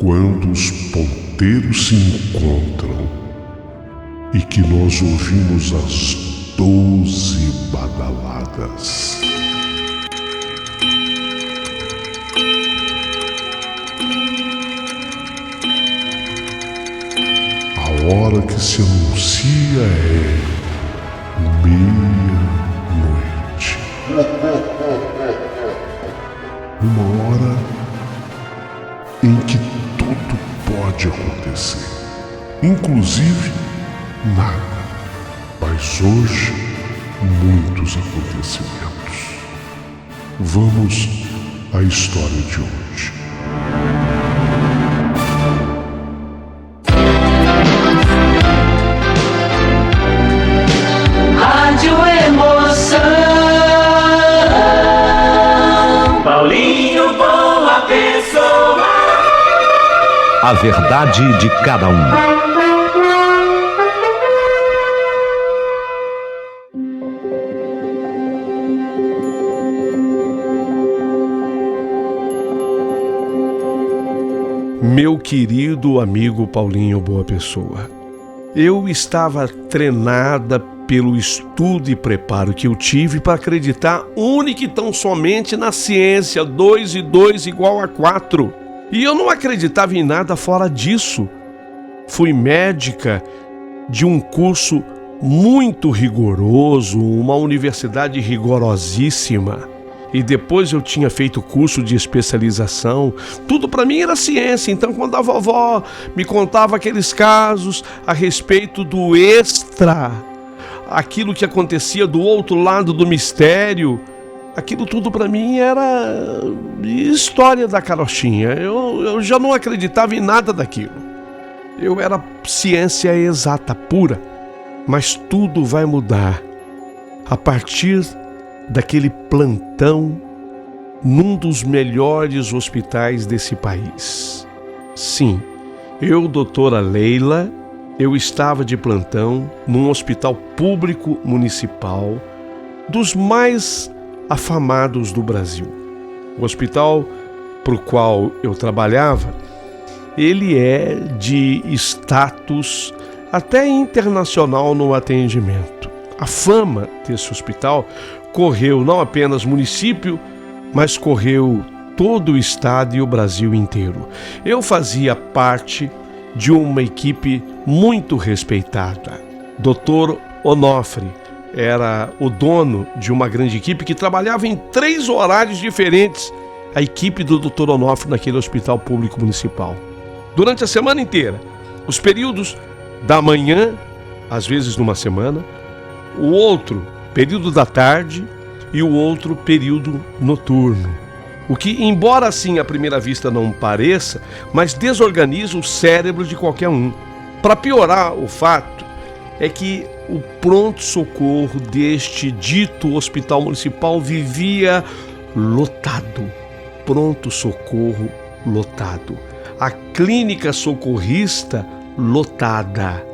Quando os ponteiros se encontram e que nós ouvimos as 12 badaladas. A hora que se anuncia é meia-noite. Uma hora em que tudo pode acontecer, inclusive nada. Mas hoje, muitos acontecimentos. Vamos à história de hoje. Rádio Emoção. Paulinho Boa Pessoa. A verdade de cada um. Meu querido amigo Paulinho Boa Pessoa, eu estava treinada pelo estudo e preparo que eu tive para acreditar única e tão somente na ciência, 2 e 2 igual a 4. E eu não acreditava em nada fora disso. Fui médica de um curso muito rigoroso, uma universidade rigorosíssima. E depois eu tinha feito curso de especialização. Tudo para mim era ciência. Então, quando a vovó me contava aqueles casos a respeito do extra, aquilo que acontecia do outro lado do mistério, aquilo tudo para mim era história da carochinha. Eu já não acreditava em nada daquilo. Eu era ciência exata, pura. Mas tudo vai mudar a partir daquele plantão num dos melhores hospitais desse país. Sim, eu, doutora Leila, eu estava de plantão num hospital público municipal dos mais afamados do Brasil. O hospital para o qual eu trabalhava, ele é de status até internacional no atendimento. A fama desse hospital correu não apenas município, mas correu todo o estado e o Brasil inteiro. Eu fazia parte de uma equipe muito respeitada. Dr. Onofre era o dono de uma grande equipe que trabalhava em 3 horários diferentes, a equipe do Dr. Onofre naquele hospital público municipal. Durante a semana inteira, os períodos da manhã, às vezes numa semana, o outro período da tarde e o outro período noturno. O que, embora assim à primeira vista não pareça, mas desorganiza o cérebro de qualquer um. Para piorar o fato, é que o pronto-socorro deste dito hospital municipal vivia lotado. Pronto-socorro lotado. A clínica socorrista lotada.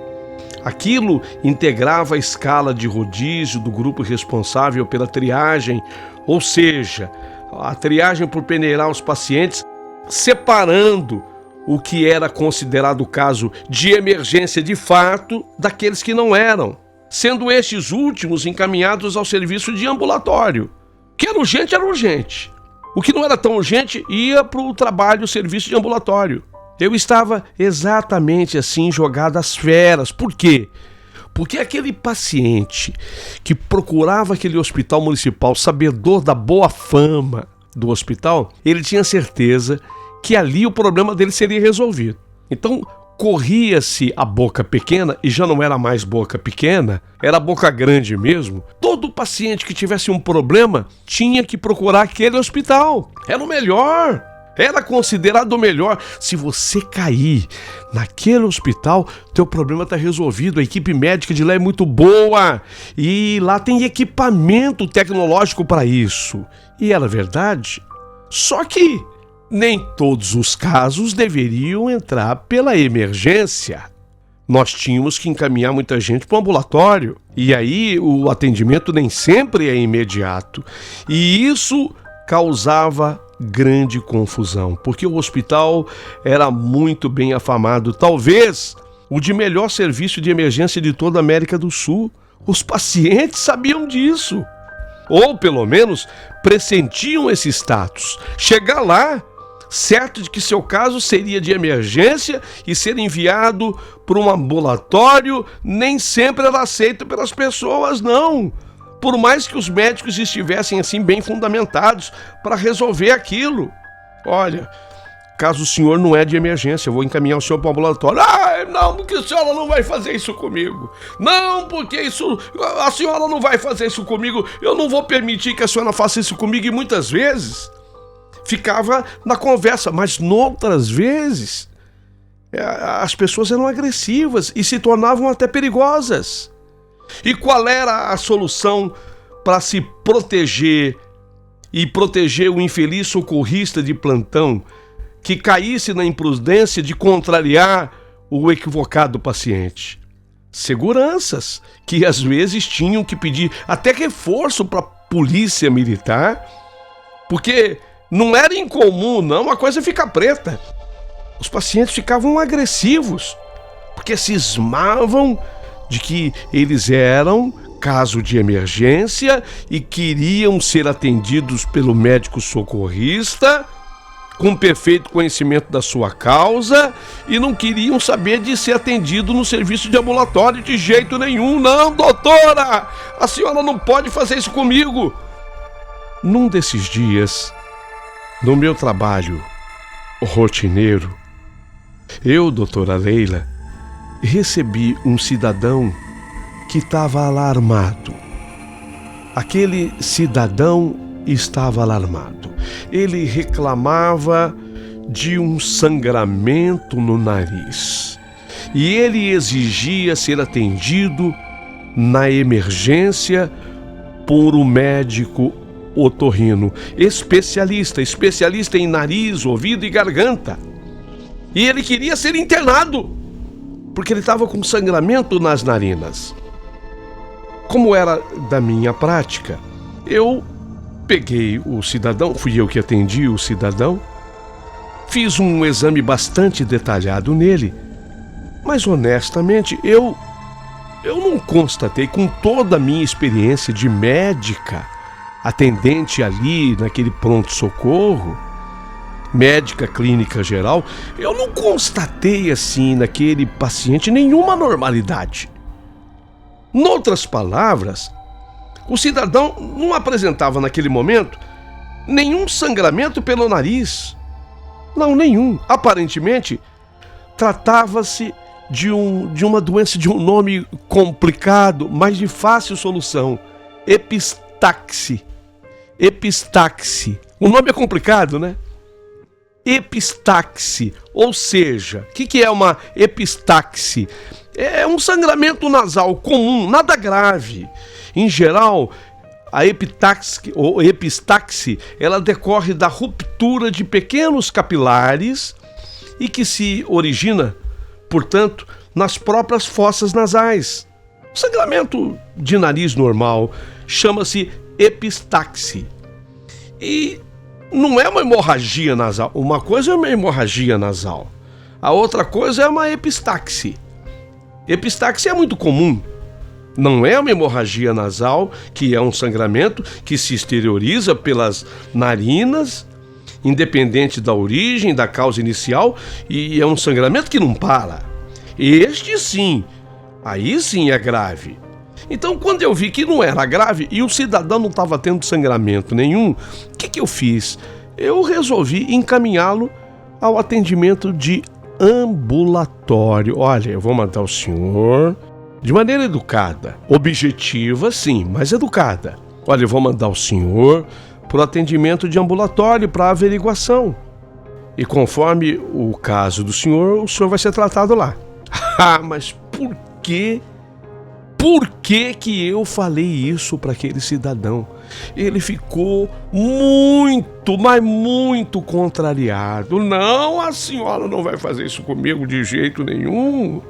Aquilo integrava a escala de rodízio do grupo responsável pela triagem, ou seja, a triagem por peneirar os pacientes, separando o que era considerado caso de emergência de fato daqueles que não eram, sendo estes últimos encaminhados ao serviço de ambulatório. O que era urgente. O que não era tão urgente ia para o trabalho, serviço de ambulatório. Eu estava exatamente assim jogado às feras. Por quê? Porque aquele paciente que procurava aquele hospital municipal, sabedor da boa fama do hospital, ele tinha certeza que ali o problema dele seria resolvido. Então, corria-se a boca pequena, e já não era mais boca pequena, era boca grande mesmo. Todo paciente que tivesse um problema tinha que procurar aquele hospital. Era o melhor. Era considerado o melhor. Se você cair naquele hospital, teu problema está resolvido. A equipe médica de lá é muito boa e lá tem equipamento tecnológico para isso. E era verdade. Só que nem todos os casos deveriam entrar pela emergência. Nós tínhamos que encaminhar muita gente para o ambulatório. E aí o atendimento nem sempre é imediato. E isso causava grande confusão, porque o hospital era muito bem afamado, talvez o de melhor serviço de emergência de toda a América do Sul. Os pacientes sabiam disso, ou pelo menos pressentiam esse status. Chegar lá, certo de que seu caso seria de emergência e ser enviado para um ambulatório, nem sempre era aceito pelas pessoas, não. Por mais que os médicos estivessem assim bem fundamentados para resolver aquilo. Olha, caso o senhor não é de emergência, eu vou encaminhar o senhor para o ambulatório. Ah, não, porque a senhora não vai fazer isso comigo. Não, porque a senhora não vai fazer isso comigo. Eu não vou permitir que a senhora faça isso comigo. E muitas vezes ficava na conversa, mas noutras vezes as pessoas eram agressivas e se tornavam até perigosas. E qual era a solução para se proteger e proteger o infeliz socorrista de plantão que caísse na imprudência de contrariar o equivocado paciente? Seguranças, que às vezes tinham que pedir até reforço para a polícia militar, porque não era incomum, não, a coisa fica preta. Os pacientes ficavam agressivos, porque cismavam de que eles eram caso de emergência e queriam ser atendidos pelo médico socorrista com perfeito conhecimento da sua causa e não queriam saber de ser atendido no serviço de ambulatório de jeito nenhum. Não, doutora, a senhora não pode fazer isso comigo. Num desses dias, no meu trabalho rotineiro, eu, doutora Leila, recebi um cidadão que estava alarmado. Aquele cidadão estava alarmado. Ele reclamava de um sangramento no nariz e ele exigia ser atendido na emergência por um médico otorrino, especialista em nariz, ouvido e garganta. E ele queria ser internado porque ele estava com sangramento nas narinas. Como era da minha prática, eu peguei o cidadão, fui eu que atendi o cidadão, fiz um exame bastante detalhado nele, mas honestamente eu não constatei, com toda a minha experiência de médica, atendente ali naquele pronto-socorro, médica clínica geral, eu não constatei assim naquele paciente nenhuma normalidade. Noutras palavras, o cidadão não apresentava naquele momento nenhum sangramento pelo nariz. Não, nenhum. Aparentemente, tratava-se de uma doença de um nome complicado, mas de fácil solução. Epistaxe. Epistaxe. O nome é complicado, né? Epistaxe, ou seja, o que é uma epistaxe? É um sangramento nasal comum, nada grave. Em geral, a epistaxe, ela decorre da ruptura de pequenos capilares e que se origina, portanto, nas próprias fossas nasais. O sangramento de nariz normal chama-se epistaxe. E não é uma hemorragia nasal. Uma coisa é uma hemorragia nasal, a outra coisa é uma epistaxe. Epistaxe é muito comum. Não é uma hemorragia nasal, que é um sangramento que se exterioriza pelas narinas, independente da origem, da causa inicial, e é um sangramento que não para. Este sim, aí sim é grave. Então, quando eu vi que não era grave e o cidadão não estava tendo sangramento nenhum, o que eu fiz? Eu resolvi encaminhá-lo ao atendimento de ambulatório. Olha, eu vou mandar o senhor de maneira educada, objetiva sim, mas educada. Olha, eu vou mandar o senhor para o atendimento de ambulatório para averiguação. E conforme o caso do senhor, o senhor vai ser tratado lá. Ah, mas por quê? Por que eu falei isso para aquele cidadão? Ele ficou muito, mas muito contrariado. Não, a senhora não vai fazer isso comigo de jeito nenhum.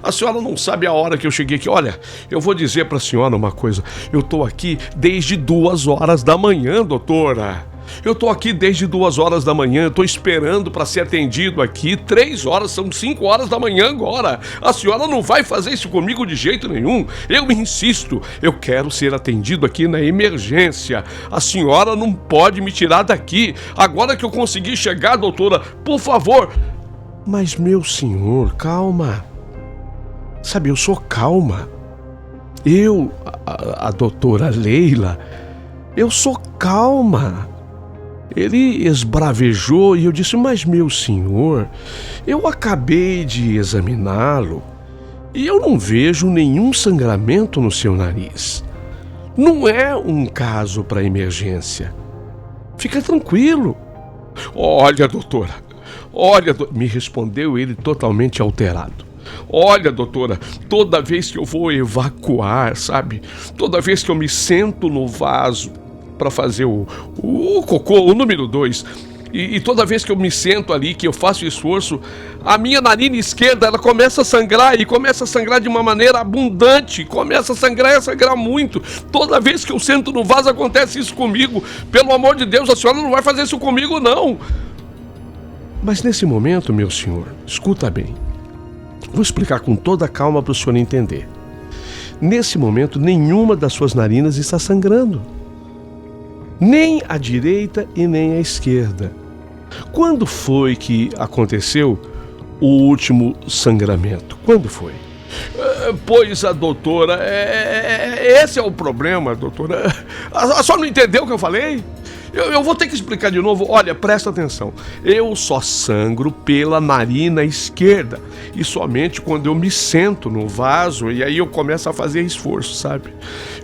A senhora não sabe a hora que eu cheguei aqui. Olha, eu vou dizer para a senhora uma coisa. Eu estou aqui desde 2 horas da manhã, doutora. Eu tô aqui desde 2 horas da manhã, eu tô esperando para ser atendido aqui. 3 horas, são 5 horas da manhã agora. A senhora não vai fazer isso comigo de jeito nenhum. Eu insisto, eu quero ser atendido aqui na emergência. A senhora não pode me tirar daqui. Agora que eu consegui chegar, doutora, por favor. Mas, meu senhor, calma. Sabe, eu sou calma. A doutora Leila, eu sou calma. Ele esbravejou e eu disse, mas meu senhor, eu acabei de examiná-lo e eu não vejo nenhum sangramento no seu nariz. Não é um caso para emergência. Fica tranquilo. Olha, doutora, me respondeu ele totalmente alterado. Olha, doutora, toda vez que eu vou evacuar, sabe? Toda vez que eu me sento no vaso para fazer o cocô, o número 2, e toda vez que eu me sento ali, que eu faço esforço, a minha narina esquerda, ela começa a sangrar, e começa a sangrar de uma maneira abundante, começa a sangrar muito. Toda vez que eu sento no vaso acontece isso comigo. Pelo amor de Deus, a senhora não vai fazer isso comigo, não. Mas nesse momento, meu senhor, escuta bem. Vou explicar com toda a calma para o senhor entender. Nesse momento, nenhuma das suas narinas está sangrando. Nem a direita e nem a esquerda. Quando foi que aconteceu o último sangramento? Quando foi? Pois a doutora, esse é o problema, doutora. A senhora não entendeu o que eu falei? Eu vou ter que explicar de novo. Olha, presta atenção. Eu só sangro pela narina esquerda. E somente quando eu me sento no vaso, e aí eu começo a fazer esforço, sabe?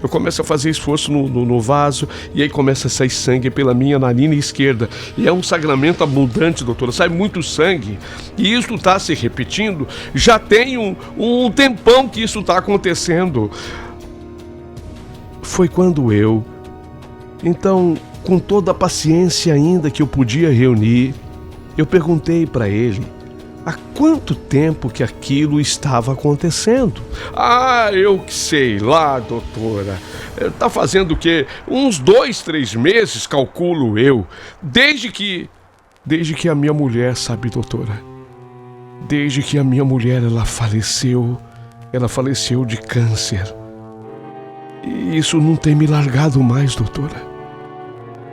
Eu começo a fazer esforço no vaso, e aí começa a sair sangue pela minha narina esquerda. E é um sangramento abundante, doutora. Sai muito sangue. E isso está se repetindo. Já tem um tempão que isso está acontecendo. Foi quando então, com toda a paciência ainda que eu podia reunir, eu perguntei para ele há quanto tempo que aquilo estava acontecendo. Eu que sei lá, doutora. Tá fazendo o quê? Uns 2, 3 meses, calculo eu. Desde que a minha mulher, sabe, doutora? Desde que a minha mulher, ela faleceu de câncer. E isso não tem me largado mais, doutora.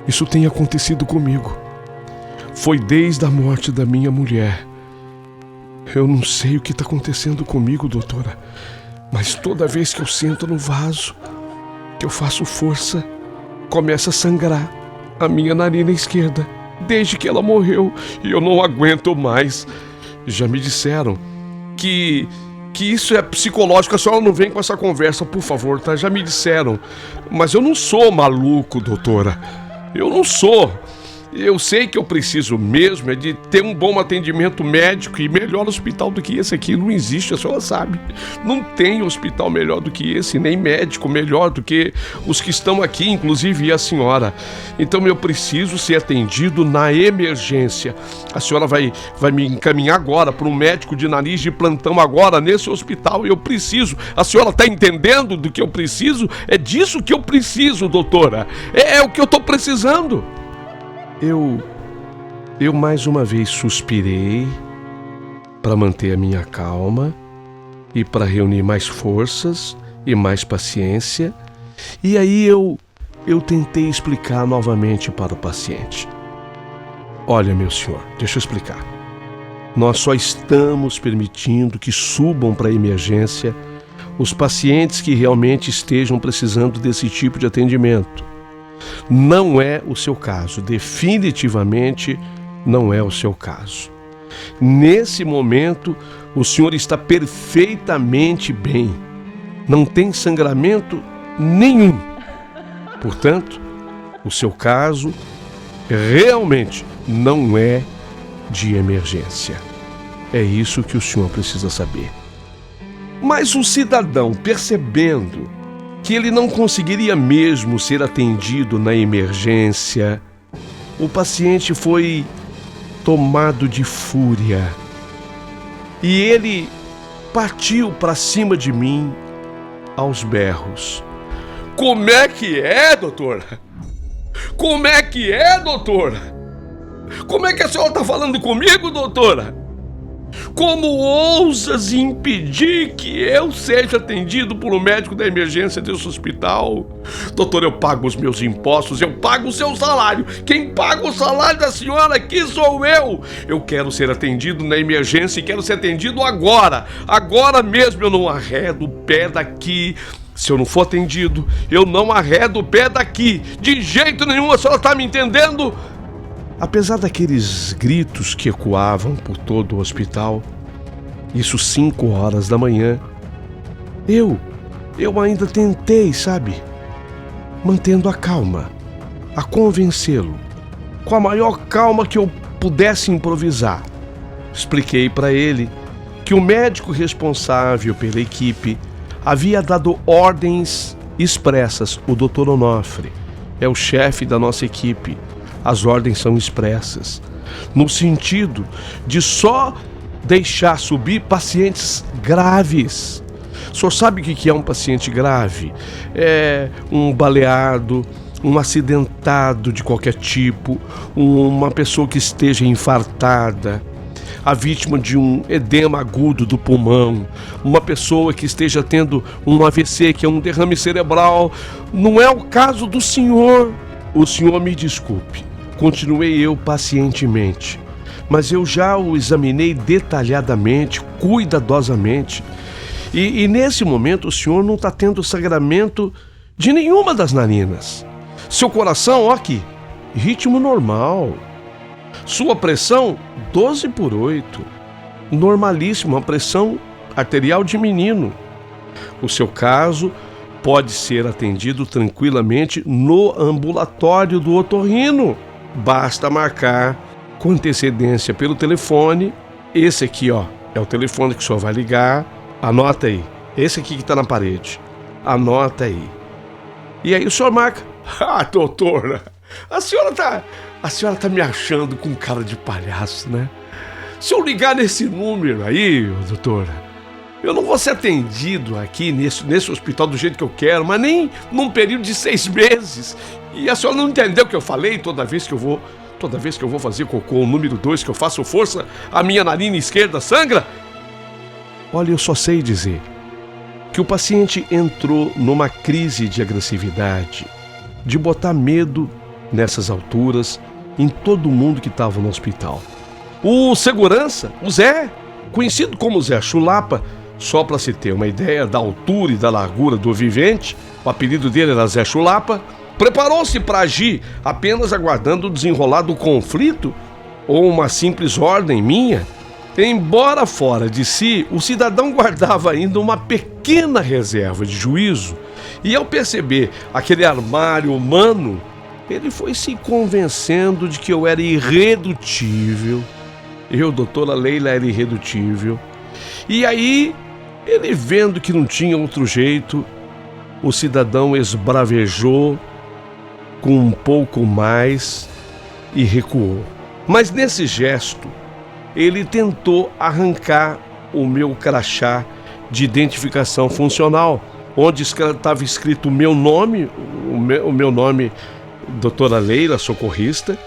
Isso tem acontecido comigo. Foi desde a morte da minha mulher. Eu não sei o que está acontecendo comigo, doutora, mas toda vez que eu sento no vaso, que eu faço força, começa a sangrar a minha narina esquerda, desde que ela morreu, e eu não aguento mais. Já me disseram que isso é psicológico. A senhora não vem com essa conversa, por favor, tá? Já me disseram, mas eu não sou maluco, doutora. Eu não sou. Eu sei que eu preciso mesmo é de ter um bom atendimento médico, e melhor hospital do que esse aqui não existe, a senhora sabe. Não tem hospital melhor do que esse, nem médico melhor do que os que estão aqui, inclusive a senhora. Então eu preciso ser atendido na emergência. A senhora vai me encaminhar agora para um médico de nariz de plantão agora nesse hospital. Eu preciso. A senhora está entendendo do que eu preciso? É disso que eu preciso, doutora. É o que eu estou precisando. Eu mais uma vez suspirei para manter a minha calma e para reunir mais forças e mais paciência. E aí eu tentei explicar novamente para o paciente. Olha, meu senhor, deixa eu explicar. Nós só estamos permitindo que subam para a emergência os pacientes que realmente estejam precisando desse tipo de atendimento. Não é o seu caso, definitivamente não é o seu caso. Nesse momento, o senhor está perfeitamente bem, não tem sangramento nenhum. Portanto, o seu caso realmente não é de emergência. É isso que o senhor precisa saber. Mas o cidadão, percebendo que ele não conseguiria mesmo ser atendido na emergência, o paciente foi tomado de fúria e ele partiu para cima de mim aos berros. Como é que é, doutora? Como é que é, doutora? Como é que a senhora está falando comigo, doutora? Como ousas impedir que eu seja atendido por um médico da emergência desse hospital? Doutor, eu pago os meus impostos, eu pago o seu salário. Quem paga o salário da senhora aqui sou eu. Eu quero ser atendido na emergência e quero ser atendido agora. Agora mesmo. Eu não arredo o pé daqui. Se eu não for atendido, eu não arredo o pé daqui. De jeito nenhum, a senhora está me entendendo? Apesar daqueles gritos que ecoavam por todo o hospital, isso 5 horas da manhã, eu ainda tentei, sabe? Mantendo a calma, a convencê-lo, com a maior calma que eu pudesse improvisar. Expliquei para ele que o médico responsável pela equipe havia dado ordens expressas, o Dr. Onofre, é o chefe da nossa equipe. As ordens são expressas, no sentido de só deixar subir pacientes graves. O senhor sabe o que é um paciente grave? É um baleado, um acidentado de qualquer tipo, uma pessoa que esteja infartada, a vítima de um edema agudo do pulmão, uma pessoa que esteja tendo um AVC, que é um derrame cerebral. Não é o caso do senhor. O senhor me desculpe. Continuei eu pacientemente, mas eu já o examinei detalhadamente, cuidadosamente. E nesse momento o senhor não está tendo sangramento de nenhuma das narinas. Seu coração, ó aqui, ritmo normal. Sua pressão, 12/8. Normalíssima, a pressão arterial de menino. O seu caso pode ser atendido tranquilamente no ambulatório do otorrino. Basta marcar com antecedência pelo telefone. Esse aqui, ó, é o telefone que o senhor vai ligar. Anota aí. Esse aqui que tá na parede. Anota aí. E aí o senhor marca. Ah, doutora, a senhora tá me achando com cara de palhaço, né? Se eu ligar nesse número aí, doutora, eu não vou ser atendido aqui nesse hospital do jeito que eu quero, mas nem num período de 6 meses. E a senhora não entendeu o que eu falei? Toda vez que eu vou fazer cocô, o número 2, que eu faço força, a minha narina esquerda sangra? Olha, eu só sei dizer que o paciente entrou numa crise de agressividade, de botar medo nessas alturas em todo mundo que estava no hospital. O segurança, o Zé, conhecido como Zé Chulapa, só para se ter uma ideia da altura e da largura do vivente, o apelido dele era Zé Chulapa, preparou-se para agir apenas aguardando o desenrolar do conflito ou uma simples ordem minha. Embora fora de si, o cidadão guardava ainda uma pequena reserva de juízo, e ao perceber aquele armário humano, ele foi se convencendo de que eu era irredutível. Eu, doutora Leila, era irredutível. E aí, ele vendo que não tinha outro jeito, o cidadão esbravejou com um pouco mais e recuou. Mas nesse gesto, ele tentou arrancar o meu crachá de identificação funcional, onde estava escrito o meu nome, o meu nome, doutora Leila, socorrista,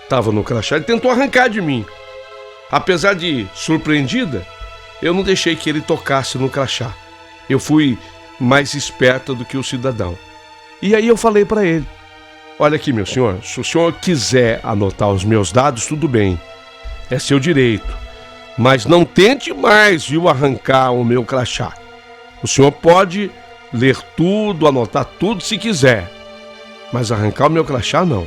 estava no crachá. Ele tentou arrancar de mim. Apesar de surpreendida, eu não deixei que ele tocasse no crachá. Eu fui mais esperta do que o cidadão. E aí eu falei para ele: olha aqui, meu senhor, se o senhor quiser anotar os meus dados, tudo bem, é seu direito, mas não tente mais, viu, arrancar o meu crachá. O senhor pode ler tudo, anotar tudo se quiser, mas arrancar o meu crachá não.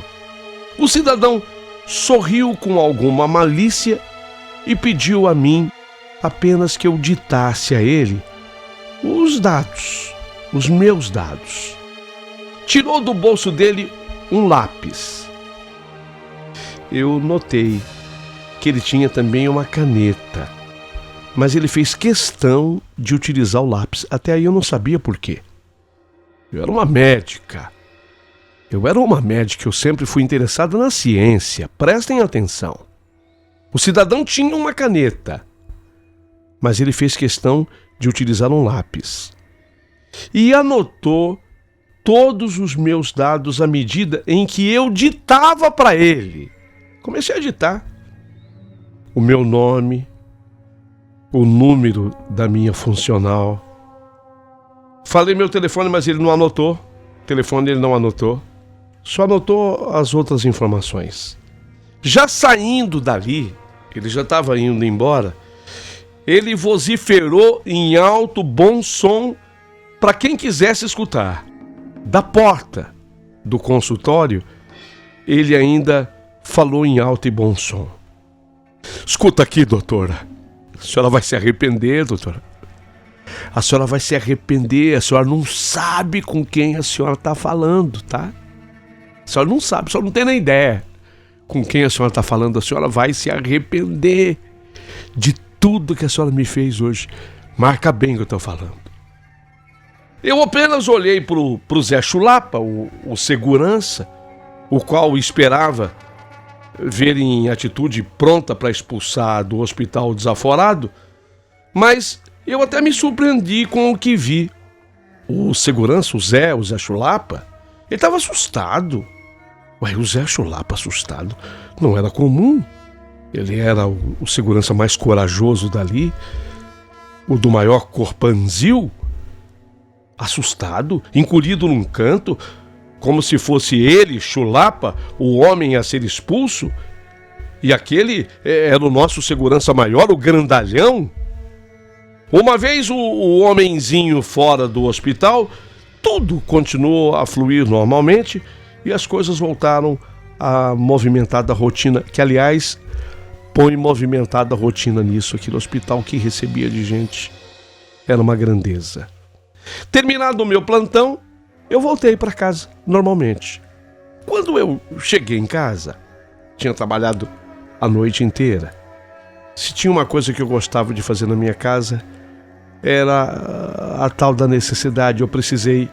O cidadão sorriu com alguma malícia e pediu a mim apenas que eu ditasse a ele os dados, os meus dados. Tirou do bolso dele um lápis. Eu notei que ele tinha também uma caneta, mas ele fez questão de utilizar o lápis. Até aí eu não sabia por quê. Eu era uma médica. Eu sempre fui interessado na ciência. Prestem atenção. O cidadão tinha uma caneta, mas ele fez questão de utilizar um lápis. E anotou todos os meus dados à medida em que eu ditava para ele. Comecei a ditar o meu nome, o número da minha funcional. Falei meu telefone, mas ele não anotou. O telefone ele não anotou. Só anotou as outras informações. Já saindo dali, ele já estava indo embora, ele vociferou em alto, bom som para quem quisesse escutar. Da porta do consultório, ele ainda falou em alto e bom som. Escuta aqui, doutora. A senhora vai se arrepender, doutora. A senhora vai se arrepender. A senhora não sabe com quem a senhora está falando, tá? A senhora não sabe, a senhora não tem nem ideia com quem a senhora está falando. A senhora vai se arrepender de tudo que a senhora me fez hoje. Marca bem o que eu estou falando. Eu apenas olhei pro Zé Chulapa, o segurança, o qual esperava ver em atitude pronta para expulsar do hospital desaforado, mas eu até me surpreendi com o que vi. O segurança, o Zé Chulapa, ele estava assustado. Ué, o Zé Chulapa assustado não era comum. Ele era o segurança mais corajoso dali, o do maior corpanzil, assustado, encolhido num canto, como se fosse ele, Chulapa, o homem a ser expulso, e aquele era o nosso segurança maior, o grandalhão. Uma vez o homenzinho fora do hospital, tudo continuou a fluir normalmente e as coisas voltaram à movimentada rotina, que aliás põe movimentada rotina nisso. Aquele hospital que recebia de gente era uma grandeza. Terminado o meu plantão, eu voltei para casa normalmente. Quando eu cheguei em casa, tinha trabalhado a noite inteira. Se tinha uma coisa que eu gostava de fazer na minha casa, era a tal da necessidade. Eu precisei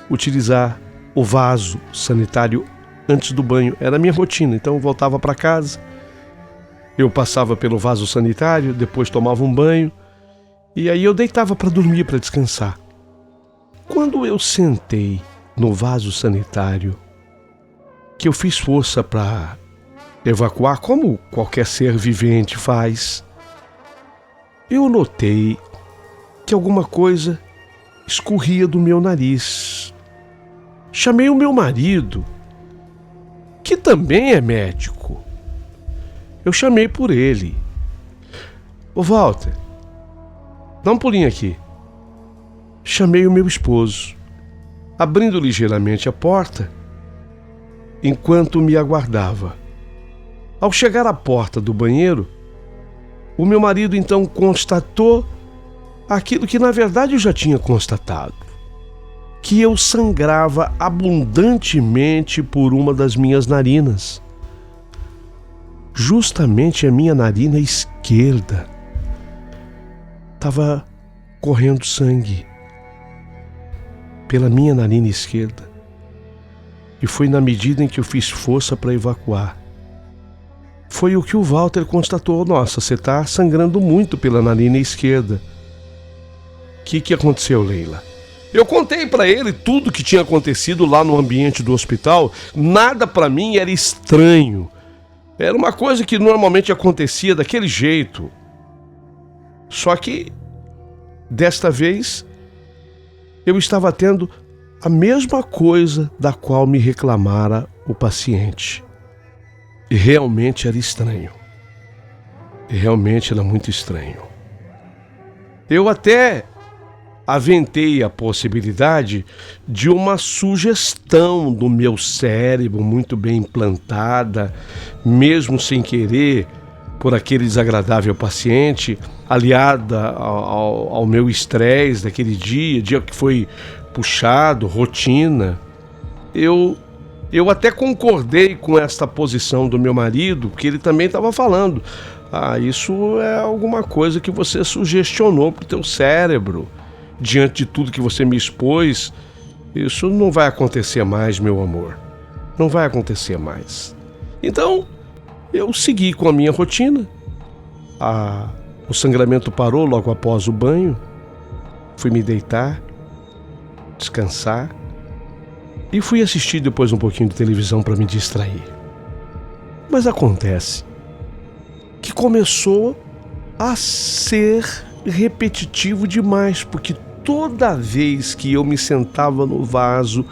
utilizar o vaso sanitário antes do banho. Era a minha rotina. Então eu voltava para casa, eu passava pelo vaso sanitário, depois tomava um banho e aí eu deitava para dormir, para descansar. Quando eu sentei no vaso sanitário, que eu fiz força para evacuar, como qualquer ser vivente faz, eu notei que alguma coisa escorria do meu nariz. Chamei o meu marido, que também é médico. Eu chamei por ele. Ô Walter, dá um pulinho aqui. Chamei o meu esposo, abrindo ligeiramente a porta, enquanto me aguardava. Ao chegar à porta do banheiro, o meu marido então constatou aquilo que na verdade eu já tinha constatado, que eu sangrava abundantemente por uma das minhas narinas. Justamente a minha narina esquerda estava correndo sangue pela minha narina esquerda. E foi na medida em que eu fiz força para evacuar. Foi o que o Walter constatou. Nossa, você está sangrando muito pela narina esquerda. O que aconteceu, Leila? Eu contei para ele tudo que tinha acontecido lá no ambiente do hospital. Nada para mim era estranho. Era uma coisa que normalmente acontecia daquele jeito. Só que, desta vez, eu estava tendo a mesma coisa da qual me reclamara o paciente. E realmente era estranho. Realmente era muito estranho. Eu até aventei a possibilidade de uma sugestão do meu cérebro muito bem implantada, mesmo sem querer, por aquele desagradável paciente, aliada ao meu estresse daquele dia que foi puxado, rotina. Eu até concordei com esta posição do meu marido, porque ele também estava falando: isso é alguma coisa que você sugestionou para o teu cérebro. Diante de tudo que você me expôs, isso não vai acontecer mais, meu amor. Não vai acontecer mais. Então, eu segui com a minha rotina. O sangramento parou logo após o banho. Fui me deitar, descansar. e fui assistir depois um pouquinho de televisão para me distrair. Mas acontece que começou a ser repetitivo demais, porque toda vez que eu me sentava no vaso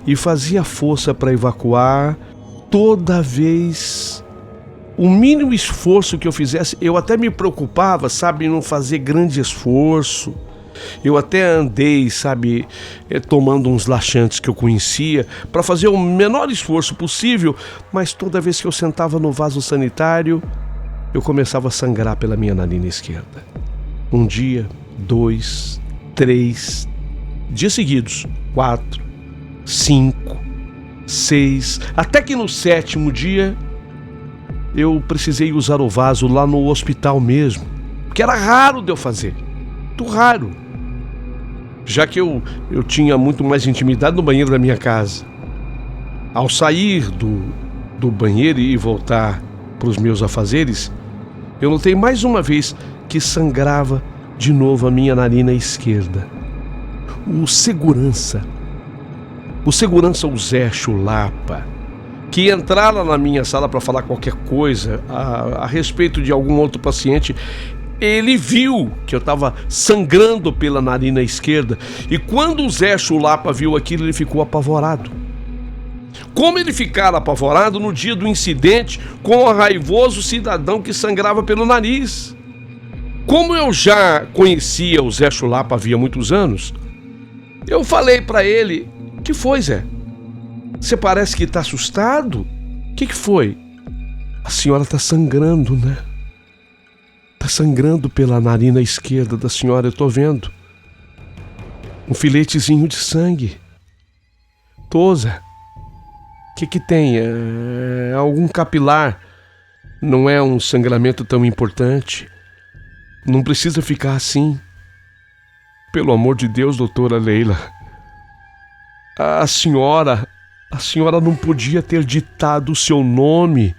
e fazia força para evacuar, toda vez, o mínimo esforço que eu fizesse, eu até me preocupava, sabe, em não fazer grande esforço. Eu até andei, sabe, tomando uns laxantes que eu conhecia para fazer o menor esforço possível, mas toda vez que eu sentava no vaso sanitário, eu começava a sangrar pela minha narina esquerda. Um dia, 2, 3 dias seguidos, 4, 5, 6, até que no 7º dia eu precisei usar o vaso lá no hospital mesmo, porque era raro de eu fazer, muito raro, já que eu tinha muito mais intimidade no banheiro da minha casa. Ao sair do banheiro e voltar para os meus afazeres, eu notei mais uma vez que sangrava de novo a minha narina esquerda. O segurança, o Zé Chulapa, que entrara na minha sala para falar qualquer coisa a respeito de algum outro paciente, ele viu que eu estava sangrando pela narina esquerda, e quando o Zé Chulapa viu aquilo, ele ficou apavorado. Como ele ficara apavorado no dia do incidente com o raivoso cidadão que sangrava pelo nariz. Como eu já conhecia o Zé Chulapa havia muitos anos, eu falei para ele: "Que foi, Zé? Você parece que está assustado? O que foi?" "A senhora está sangrando, né? Está sangrando pela narina esquerda da senhora, eu estou vendo. Um filetezinho de sangue." "Tô, Zé. O que tem? É algum capilar. Não é um sangramento tão importante. Não precisa ficar assim." "Pelo amor de Deus, doutora Leila. A senhora não podia ter ditado o seu nome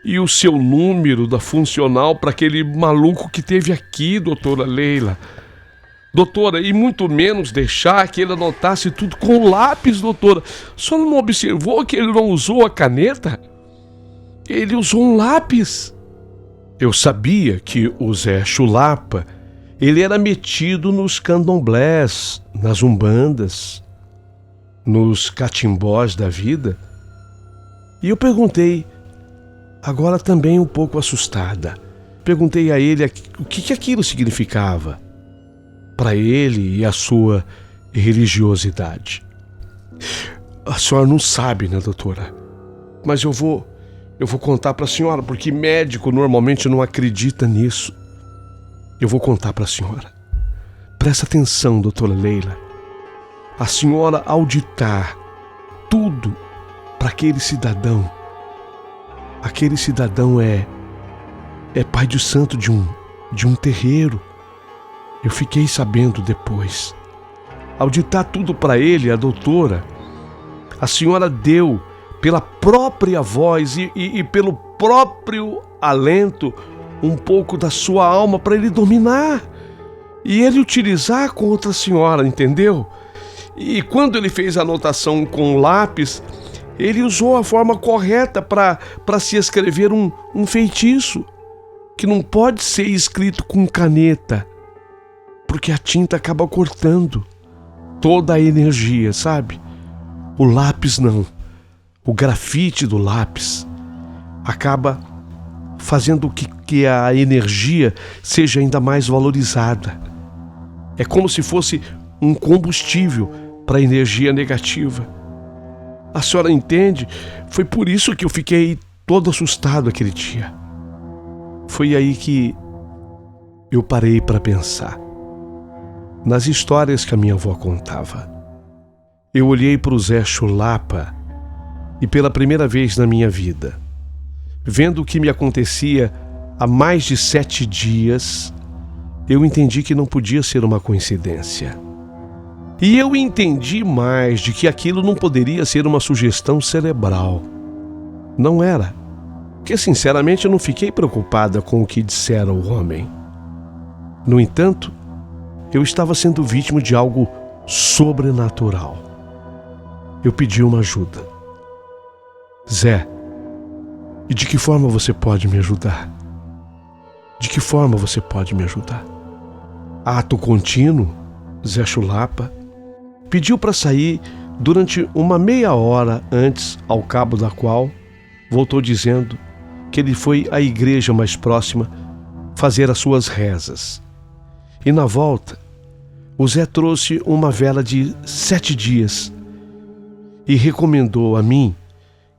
e o seu número da funcional para aquele maluco que teve aqui, doutora Leila. Doutora, e muito menos deixar que ele anotasse tudo com lápis, doutora. Só não observou que ele não usou a caneta? Ele usou um lápis." Eu sabia que o Zé Chulapa, ele era metido nos candomblés, nas umbandas, nos catimbós da vida. E eu perguntei, agora também um pouco assustada, perguntei a ele o que aquilo significava para ele e a sua religiosidade. "A senhora não sabe, né, doutora? Mas eu vou contar para a senhora, porque médico normalmente não acredita nisso. Eu vou contar para a senhora. Presta atenção, doutora Leila. A senhora, ao ditar tudo para aquele cidadão é pai de santo de um terreiro. Eu fiquei sabendo depois. Ao ditar tudo para ele, a doutora, a senhora deu pela própria voz e pelo próprio alento um pouco da sua alma para ele dominar e ele utilizar contra a senhora, entendeu? E quando ele fez a anotação com lápis, ele usou a forma correta para se escrever um feitiço que não pode ser escrito com caneta, porque a tinta acaba cortando toda a energia, sabe? O lápis não. O grafite do lápis acaba fazendo que a energia seja ainda mais valorizada. É como se fosse um combustível para a energia negativa. A senhora entende? Foi por isso que eu fiquei todo assustado aquele dia. Foi aí que eu parei para pensar nas histórias que a minha avó contava. Eu olhei para o Zé Chulapa e pela primeira vez na minha vida, vendo o que me acontecia há mais de 7 dias, eu entendi que não podia ser uma coincidência. E eu entendi mais de que aquilo não poderia ser uma sugestão cerebral. Não era. Porque, sinceramente, eu não fiquei preocupada com o que dissera o homem. No entanto, eu estava sendo vítima de algo sobrenatural. eu pedi uma ajuda. Zé, e de que forma você pode me ajudar? De que forma você pode me ajudar? Ato contínuo, Zé Chulapa pediu para sair durante uma meia hora antes, ao cabo da qual voltou dizendo que ele foi à igreja mais próxima fazer as suas rezas. E na volta, o Zé trouxe uma vela de 7 dias e recomendou a mim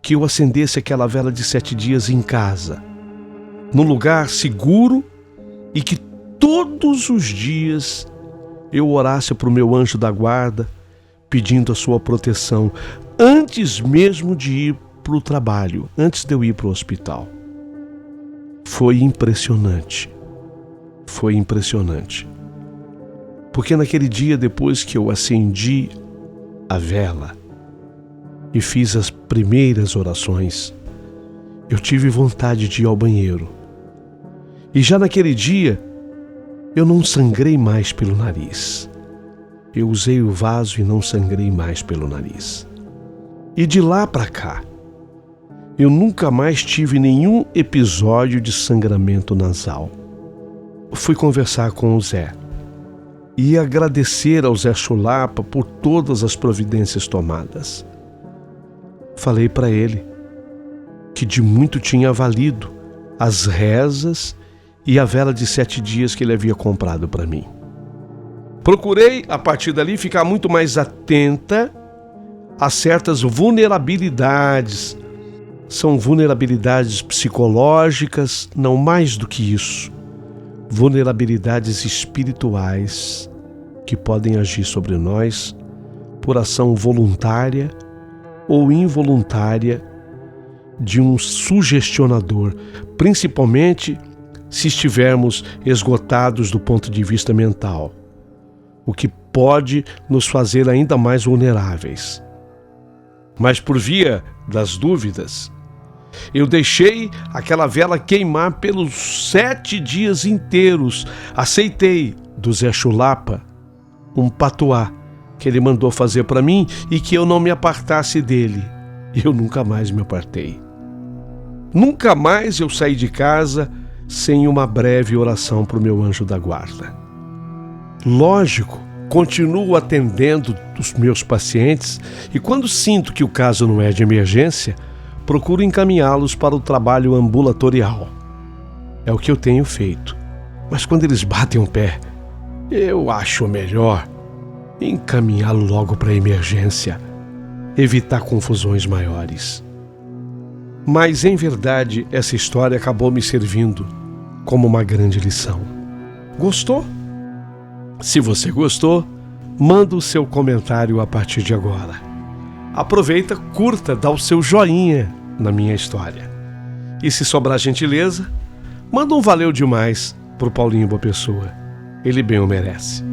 que eu acendesse aquela vela de 7 dias em casa, num lugar seguro, e que todos os dias eu orasse para o meu anjo da guarda, pedindo a sua proteção, antes mesmo de ir para o trabalho, antes de eu ir para o hospital. Foi impressionante. Foi impressionante. Porque naquele dia, depois que eu acendi a vela e fiz as primeiras orações, eu tive vontade de ir ao banheiro. E já naquele dia, eu não sangrei mais pelo nariz. Eu usei o vaso e não sangrei mais pelo nariz. E de lá para cá, eu nunca mais tive nenhum episódio de sangramento nasal. Fui conversar com o Zé e agradecer ao Zé Chulapa por todas as providências tomadas. Falei para ele que de muito tinha valido as rezas e a vela de 7 dias que ele havia comprado para mim. Procurei, a partir dali, ficar muito mais atenta a certas vulnerabilidades. São vulnerabilidades psicológicas, não mais do que isso. Vulnerabilidades espirituais que podem agir sobre nós por ação voluntária ou involuntária de um sugestionador, principalmente se estivermos esgotados do ponto de vista mental, o que pode nos fazer ainda mais vulneráveis. Mas por via das dúvidas, eu deixei aquela vela queimar pelos 7 dias inteiros. Aceitei do Zé Chulapa um patuá que ele mandou fazer para mim e que eu não me apartasse dele. E eu nunca mais me apartei. Nunca mais eu saí de casa sem uma breve oração para o meu anjo da guarda. Lógico, continuo atendendo os meus pacientes e quando sinto que o caso não é de emergência, procuro encaminhá-los para o trabalho ambulatorial. É o que eu tenho feito. Mas quando eles batem o pé, eu acho melhor encaminhá-lo logo para a emergência, evitar confusões maiores. Mas, em verdade, essa história acabou me servindo como uma grande lição. Gostou? Se você gostou, manda o seu comentário a partir de agora. Aproveita, curta, dá o seu joinha na minha história. E se sobrar gentileza, manda um valeu demais pro Paulinho Boa Pessoa. Ele bem o merece.